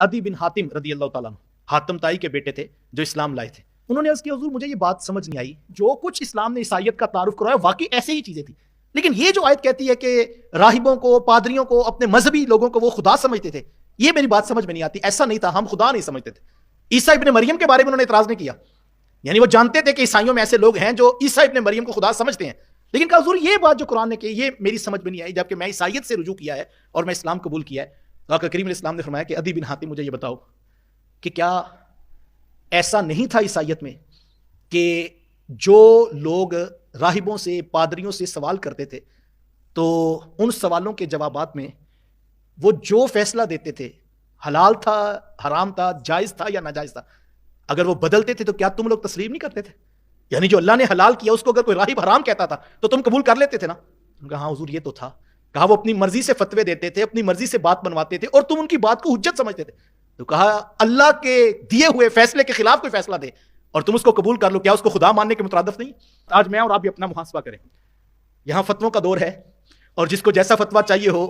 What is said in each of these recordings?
عدی بن حاتم رضی اللہ تعالیٰ عنہ حاتم تائی کے بیٹے تھے جو اسلام لائے تھے. انہوں نے عرض کیا حضور مجھے یہ بات سمجھ نہیں آئی، جو کچھ اسلام نے عیسائیت کا تعارف کروایا واقعی ایسے ہی چیزیں تھیں، لیکن یہ جو آیت کہتی ہے کہ راہبوں کو، پادریوں کو، اپنے مذہبی لوگوں کو وہ خدا سمجھتے تھے، یہ میری بات سمجھ میں نہیں آتی. ایسا نہیں تھا، ہم خدا نہیں سمجھتے تھے. عیسیٰ ابن مریم کے بارے میں انہوں نے اعتراض نہیں کیا، یعنی وہ جانتے تھے کہ عیسائیوں میں ایسے لوگ ہیں جو عیسیٰ ابن مریم کو خدا سمجھتے ہیں، لیکن کہا حضور یہ بات جو قرآن نے کی یہ میری سمجھ میں نہیں آئی، جبکہ میں عیسائیت سے رجوع کیا ہے اور میں اسلام قبول کیا ہے. آقا کریم علیہ السلام نے فرمایا کہ عدی بن حاتم مجھے یہ بتاؤ کہ کیا ایسا نہیں تھا عیسائیت میں کہ جو لوگ راہبوں سے، پادریوں سے سوال کرتے تھے تو ان سوالوں کے جوابات میں وہ جو فیصلہ دیتے تھے، حلال تھا، حرام تھا، جائز تھا یا ناجائز تھا، اگر وہ بدلتے تھے تو کیا تم لوگ تسلیم نہیں کرتے تھے؟ یعنی جو اللہ نے حلال کیا اس کو اگر کوئی راہب حرام کہتا تھا تو تم قبول کر لیتے تھے نا؟ کہا ہاں حضور یہ تو تھا. کہا وہ اپنی مرضی سے فتوے دیتے تھے، اپنی مرضی سے بات بنواتے تھے اور تم ان کی بات کو حجت سمجھتے تھے. تو کہا اللہ کے دیے ہوئے فیصلے کے خلاف کوئی فیصلہ دے اور تم اس کو قبول کر لو، کیا اس کو خدا ماننے کے مترادف نہیں؟ آج میں اور آپ بھی اپنا محاسبہ کریں. یہاں فتووں کا دور ہے اور جس کو جیسا فتویٰ چاہیے ہو،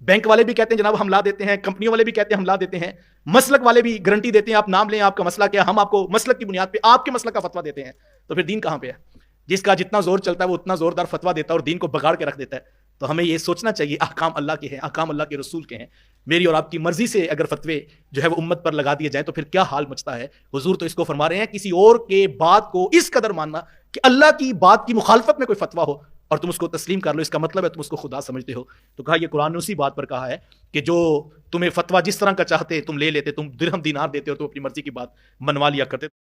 بینک والے بھی کہتے ہیں جناب ہم لا دیتے ہیں، کمپنیوں والے بھی کہتے ہیں ہم لا دیتے ہیں، مسلک والے بھی گارنٹی دیتے ہیں آپ نام لیں آپ کا مسئلہ کیا، ہم آپ کو مسلک کی بنیاد پہ آپ کے مسلک کا فتویٰ دیتے ہیں. تو پھر دین کہاں پہ ہے؟ جس کا جتنا زور چلتا ہے وہ اتنا زوردار فتویٰ دیتا ہے اور دین کو بگاڑ کے رکھ دیتا ہے. تو ہمیں یہ سوچنا چاہیے احکام اللہ کے ہیں، احکام اللہ کے رسول کے ہیں. میری اور آپ کی مرضی سے اگر فتوے جو ہے وہ امت پر لگا دیے جائیں تو پھر کیا حال مچتا ہے. حضور تو اس کو فرما رہے ہیں کسی اور کے بات کو اس قدر ماننا کہ اللہ کی بات کی مخالفت میں کوئی فتویٰ ہو اور تم اس کو تسلیم کر لو، اس کا مطلب ہے تم اس کو خدا سمجھتے ہو. تو کہا یہ قرآن نے اسی بات پر کہا ہے کہ جو تمہیں فتویٰ جس طرح کا چاہتے تم لے لیتے، تم درہم دینار دیتے ہو تو اپنی مرضی کی بات منوا لیا کرتے.